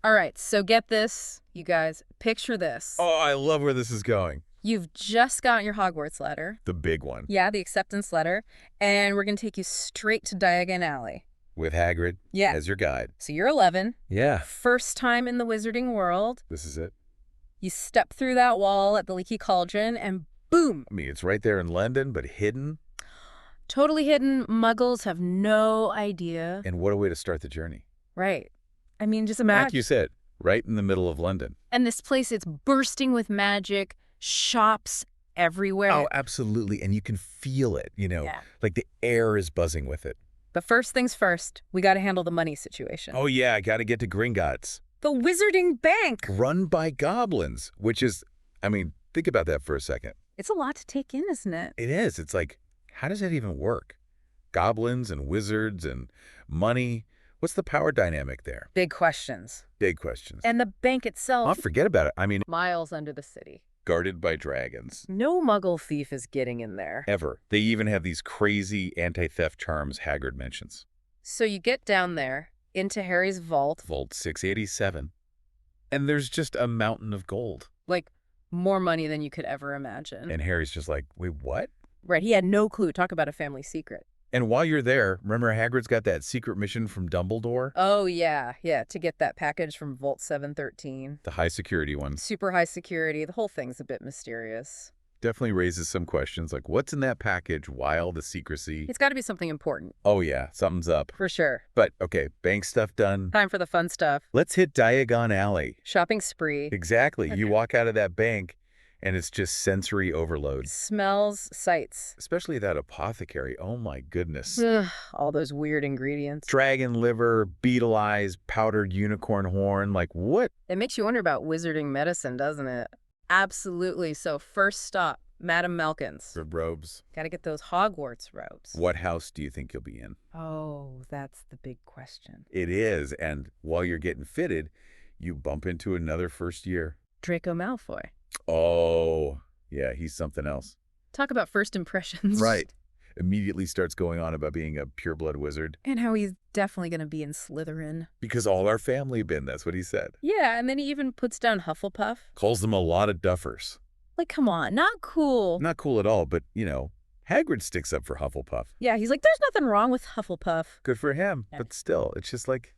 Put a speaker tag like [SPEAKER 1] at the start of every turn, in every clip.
[SPEAKER 1] All right, so get this, you guys. Picture this.
[SPEAKER 2] Oh, I love where this is going.
[SPEAKER 1] You've just got your Hogwarts letter.
[SPEAKER 2] The big one.
[SPEAKER 1] Yeah, the acceptance letter. And we're going to take you straight to Diagon Alley.
[SPEAKER 2] With Hagrid as your guide.
[SPEAKER 1] So you're 11.
[SPEAKER 2] Yeah.
[SPEAKER 1] First time in the wizarding world.
[SPEAKER 2] This is it.
[SPEAKER 1] You step through that wall at the Leaky Cauldron and boom!
[SPEAKER 2] I mean, it's right there in London, but hidden.
[SPEAKER 1] Totally hidden. Muggles have no idea.
[SPEAKER 2] And what a way to start the journey.
[SPEAKER 1] Right. I mean, just imagine.
[SPEAKER 2] Like you said, right in the middle of London.
[SPEAKER 1] And this place, it's bursting with magic, shops everywhere.
[SPEAKER 2] Oh, absolutely. And you can feel it, like the air is buzzing with it.
[SPEAKER 1] But first things first, we got to handle the money situation.
[SPEAKER 2] Oh, yeah, I got to get to Gringotts.
[SPEAKER 1] The Wizarding Bank!
[SPEAKER 2] Run by goblins, which is, I mean, think about that for a second.
[SPEAKER 1] It's a lot to take in, isn't it?
[SPEAKER 2] It is. It's like, how does that even work? Goblins and wizards and money. What's the power dynamic there?
[SPEAKER 1] Big questions.
[SPEAKER 2] Big questions.
[SPEAKER 1] And the bank itself...
[SPEAKER 2] Oh, forget about it. I mean...
[SPEAKER 1] miles under the city.
[SPEAKER 2] Guarded by dragons.
[SPEAKER 1] No muggle thief is getting in there.
[SPEAKER 2] Ever. They even have these crazy anti-theft charms Hagrid mentions.
[SPEAKER 1] So you get down there, into Harry's vault.
[SPEAKER 2] Vault 687. And there's just a mountain of gold.
[SPEAKER 1] Like, more money than you could ever imagine.
[SPEAKER 2] And Harry's just like, wait, what?
[SPEAKER 1] Right, he had no clue. Talk about a family secret.
[SPEAKER 2] And while you're there, remember Hagrid's got that secret mission from Dumbledore?
[SPEAKER 1] Oh, yeah, to get that package from Vault 713.
[SPEAKER 2] The high security one.
[SPEAKER 1] Super high security. The whole thing's a bit mysterious.
[SPEAKER 2] Definitely raises some questions, like what's in that package? Why all the secrecy?
[SPEAKER 1] It's got to be something important.
[SPEAKER 2] Oh, yeah, something's up.
[SPEAKER 1] For sure.
[SPEAKER 2] But, okay, bank stuff done.
[SPEAKER 1] Time for the fun stuff.
[SPEAKER 2] Let's hit Diagon Alley.
[SPEAKER 1] Shopping spree.
[SPEAKER 2] Exactly. You walk out of that bank, and it's just sensory overload.
[SPEAKER 1] Smells, sights.
[SPEAKER 2] Especially that apothecary. Oh, my goodness.
[SPEAKER 1] Ugh, all those weird ingredients.
[SPEAKER 2] Dragon liver, beetle eyes, powdered unicorn horn. Like, what?
[SPEAKER 1] It makes you wonder about wizarding medicine, doesn't it? Absolutely. So first stop, Madame Malkin's.
[SPEAKER 2] Good robes.
[SPEAKER 1] Got to get those Hogwarts robes.
[SPEAKER 2] What house do you think you'll be in?
[SPEAKER 1] Oh, that's the big question.
[SPEAKER 2] It is. And while you're getting fitted, you bump into another first year.
[SPEAKER 1] Draco Malfoy.
[SPEAKER 2] Oh, yeah, he's something else.
[SPEAKER 1] Talk about first impressions.
[SPEAKER 2] Right. Immediately starts going on about being a pureblood wizard.
[SPEAKER 1] And how he's definitely going to be in Slytherin.
[SPEAKER 2] Because all our family been, that's what he said.
[SPEAKER 1] Yeah, and then he even puts down Hufflepuff.
[SPEAKER 2] Calls them a lot of duffers.
[SPEAKER 1] Like, come on, not cool.
[SPEAKER 2] Not cool at all, but, Hagrid sticks up for Hufflepuff.
[SPEAKER 1] Yeah, he's like, there's nothing wrong with Hufflepuff.
[SPEAKER 2] Good for him, but still, it's just like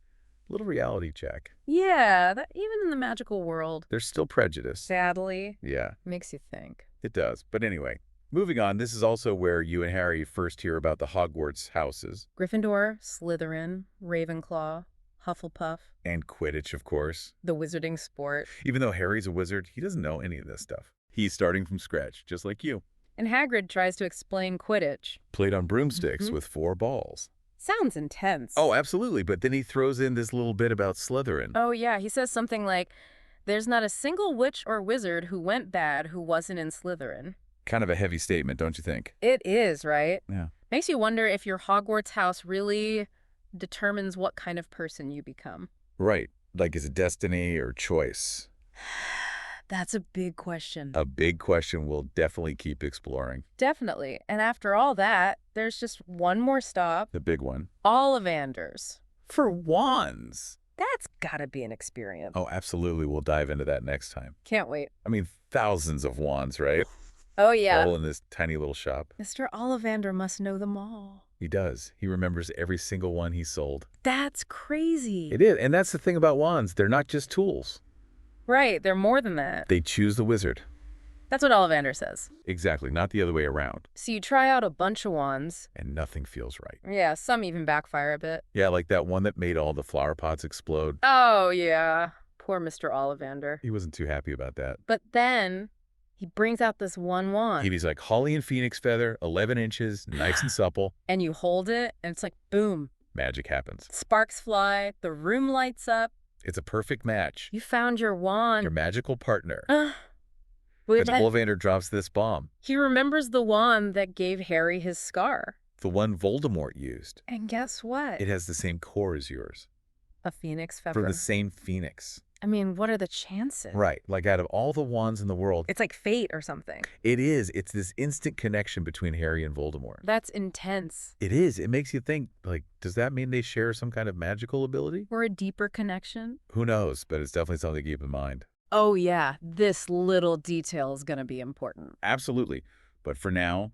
[SPEAKER 2] a little reality check.
[SPEAKER 1] Yeah, even in the magical world.
[SPEAKER 2] There's still prejudice.
[SPEAKER 1] Sadly.
[SPEAKER 2] Yeah.
[SPEAKER 1] Makes you think.
[SPEAKER 2] It does. But anyway, moving on, this is also where you and Harry first hear about the Hogwarts houses.
[SPEAKER 1] Gryffindor, Slytherin, Ravenclaw, Hufflepuff.
[SPEAKER 2] And Quidditch, of course.
[SPEAKER 1] The wizarding sport.
[SPEAKER 2] Even though Harry's a wizard, he doesn't know any of this stuff. He's starting from scratch, just like you.
[SPEAKER 1] And Hagrid tries to explain Quidditch.
[SPEAKER 2] Played on broomsticks with 4 balls.
[SPEAKER 1] Sounds intense.
[SPEAKER 2] Oh, absolutely. But then he throws in this little bit about Slytherin.
[SPEAKER 1] Oh, yeah. He says something like, there's not a single witch or wizard who went bad who wasn't in Slytherin.
[SPEAKER 2] Kind of a heavy statement, don't you think?
[SPEAKER 1] It is, right?
[SPEAKER 2] Yeah.
[SPEAKER 1] Makes you wonder if your Hogwarts house really determines what kind of person you become.
[SPEAKER 2] Right. Like, is it destiny or choice?
[SPEAKER 1] That's a big question.
[SPEAKER 2] A big question we'll definitely keep exploring.
[SPEAKER 1] Definitely. And after all that, there's just one more stop.
[SPEAKER 2] The big one.
[SPEAKER 1] Ollivanders.
[SPEAKER 2] For wands.
[SPEAKER 1] That's gotta be an experience.
[SPEAKER 2] Oh, absolutely. We'll dive into that next time.
[SPEAKER 1] Can't wait.
[SPEAKER 2] I mean, thousands of wands, right?
[SPEAKER 1] Oh, yeah.
[SPEAKER 2] All in this tiny little shop.
[SPEAKER 1] Mr. Ollivander must know them all.
[SPEAKER 2] He does. He remembers every single one he sold.
[SPEAKER 1] That's crazy.
[SPEAKER 2] It is. And that's the thing about wands. They're not just tools.
[SPEAKER 1] Right. They're more than that.
[SPEAKER 2] They choose the wizard.
[SPEAKER 1] That's what Ollivander says.
[SPEAKER 2] Exactly. Not the other way around.
[SPEAKER 1] So you try out a bunch of wands.
[SPEAKER 2] And nothing feels right.
[SPEAKER 1] Yeah, some even backfire a bit.
[SPEAKER 2] Yeah, like that one that made all the flower pots explode.
[SPEAKER 1] Oh, yeah. Poor Mr. Ollivander.
[SPEAKER 2] He wasn't too happy about that.
[SPEAKER 1] But then he brings out this one wand.
[SPEAKER 2] He's like, holly and phoenix feather, 11 inches, nice and supple.
[SPEAKER 1] And you hold it, and it's like, boom.
[SPEAKER 2] Magic happens.
[SPEAKER 1] Sparks fly. The room lights up.
[SPEAKER 2] It's a perfect match.
[SPEAKER 1] You found your wand.
[SPEAKER 2] Your magical partner.
[SPEAKER 1] And
[SPEAKER 2] Ollivander drops this bomb.
[SPEAKER 1] He remembers the wand that gave Harry his scar.
[SPEAKER 2] The one Voldemort used.
[SPEAKER 1] And guess what?
[SPEAKER 2] It has the same core as yours.
[SPEAKER 1] A phoenix feather.
[SPEAKER 2] From the same phoenix.
[SPEAKER 1] I mean, what are the chances?
[SPEAKER 2] Right, like out of all the wands in the world,
[SPEAKER 1] It's like fate or something.
[SPEAKER 2] it is. It's this instant connection between Harry and Voldemort.
[SPEAKER 1] That's intense.
[SPEAKER 2] It is. It makes you think, like, does that mean they share some kind of magical ability?
[SPEAKER 1] Or a deeper connection?
[SPEAKER 2] Who knows, but it's definitely something to keep in mind.
[SPEAKER 1] Oh yeah, this little detail is gonna be important.
[SPEAKER 2] Absolutely. But for now,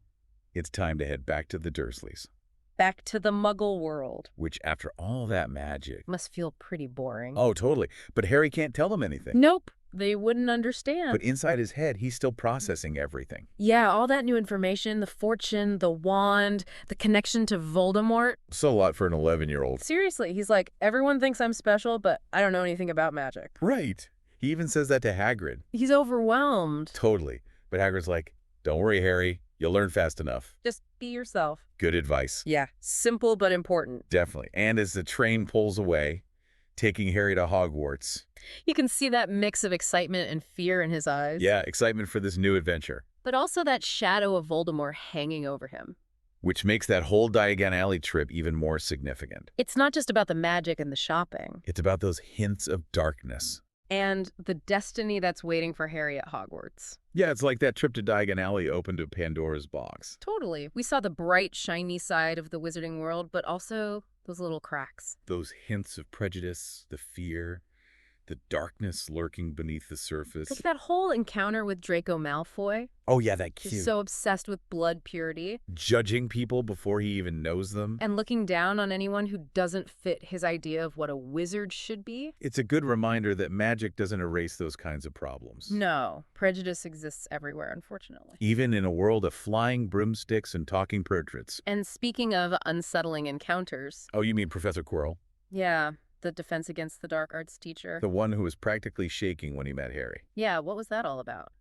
[SPEAKER 2] it's time to head back to the Dursleys,
[SPEAKER 1] Back to the Muggle world.
[SPEAKER 2] which after all that magic...
[SPEAKER 1] Must feel pretty boring.
[SPEAKER 2] Oh, totally. But Harry can't tell them anything.
[SPEAKER 1] Nope, they wouldn't understand.
[SPEAKER 2] But inside his head, he's still processing everything.
[SPEAKER 1] Yeah, all that new information, the fortune, the wand, the connection to Voldemort.
[SPEAKER 2] So a lot for an 11-year-old.
[SPEAKER 1] Seriously, he's like, everyone thinks I'm special, but I don't know anything about magic.
[SPEAKER 2] Right. He even says that to Hagrid.
[SPEAKER 1] He's overwhelmed.
[SPEAKER 2] Totally. But Hagrid's like, don't worry, Harry. You'll learn fast enough.
[SPEAKER 1] Just be yourself.
[SPEAKER 2] Good advice.
[SPEAKER 1] Yeah, simple but important.
[SPEAKER 2] Definitely. And as the train pulls away, taking Harry to Hogwarts.
[SPEAKER 1] You can see that mix of excitement and fear in his eyes.
[SPEAKER 2] Yeah, excitement for this new adventure.
[SPEAKER 1] But also that shadow of Voldemort hanging over him.
[SPEAKER 2] Which makes that whole Diagon Alley trip even more significant.
[SPEAKER 1] It's not just about the magic and the shopping.
[SPEAKER 2] It's about those hints of darkness.
[SPEAKER 1] And the destiny that's waiting for Harry at Hogwarts.
[SPEAKER 2] Yeah, it's like that trip to Diagon Alley opened to Pandora's box.
[SPEAKER 1] Totally. We saw the bright, shiny side of the wizarding world, but also those little cracks.
[SPEAKER 2] Those hints of prejudice, the fear, the darkness lurking beneath the surface.
[SPEAKER 1] Like that whole encounter with Draco Malfoy.
[SPEAKER 2] Oh yeah, that
[SPEAKER 1] He's
[SPEAKER 2] cute.
[SPEAKER 1] so obsessed with blood purity.
[SPEAKER 2] Judging people before he even knows them.
[SPEAKER 1] And looking down on anyone who doesn't fit his idea of what a wizard should be.
[SPEAKER 2] It's a good reminder that magic doesn't erase those kinds of problems.
[SPEAKER 1] No, prejudice exists everywhere, unfortunately.
[SPEAKER 2] Even in a world of flying broomsticks and talking portraits.
[SPEAKER 1] And speaking of unsettling encounters.
[SPEAKER 2] Oh, you mean Professor Quirrell?
[SPEAKER 1] Yeah, the Defense Against the Dark Arts teacher.
[SPEAKER 2] The one who was practically shaking when he met Harry.
[SPEAKER 1] Yeah, what was that all about?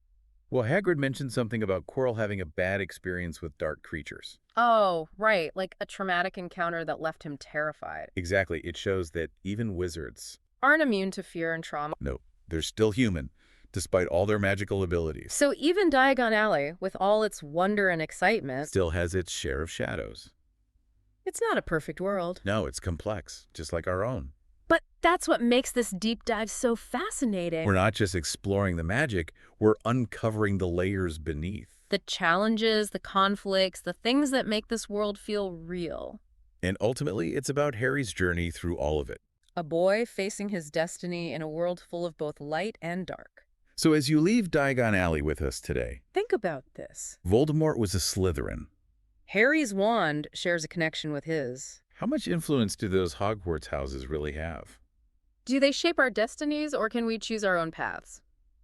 [SPEAKER 2] Well, Hagrid mentioned something about Quirrell having a bad experience with dark creatures.
[SPEAKER 1] Oh, right, like a traumatic encounter that left him terrified.
[SPEAKER 2] Exactly. It shows that even wizards...
[SPEAKER 1] aren't immune to fear and trauma.
[SPEAKER 2] No, they're still human, despite all their magical abilities.
[SPEAKER 1] So even Diagon Alley, with all its wonder and excitement,
[SPEAKER 2] Still has its share of shadows.
[SPEAKER 1] it's not a perfect world.
[SPEAKER 2] No, it's complex, just like our own.
[SPEAKER 1] But that's what makes this deep dive so fascinating.
[SPEAKER 2] We're not just exploring the magic, we're uncovering the layers beneath.
[SPEAKER 1] The challenges, the conflicts, the things that make this world feel real.
[SPEAKER 2] And ultimately, it's about Harry's journey through all of it.
[SPEAKER 1] A boy facing his destiny in a world full of both light and dark.
[SPEAKER 2] So as you leave Diagon Alley with us today,
[SPEAKER 1] Think about this.
[SPEAKER 2] Voldemort was a Slytherin.
[SPEAKER 1] Harry's wand shares a connection with his.
[SPEAKER 2] How much influence do those Hogwarts houses really have?
[SPEAKER 1] Do they shape our destinies, or can we choose our own paths?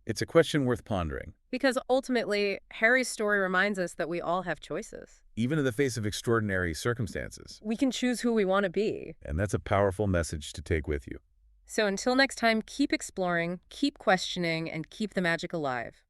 [SPEAKER 2] It's a question worth pondering,
[SPEAKER 1] Because ultimately, Harry's story reminds us that we all have choices.
[SPEAKER 2] even in the face of extraordinary circumstances.
[SPEAKER 1] We can choose who we want to be.
[SPEAKER 2] And that's a powerful message to take with you.
[SPEAKER 1] So until next time, keep exploring, keep questioning, and keep the magic alive.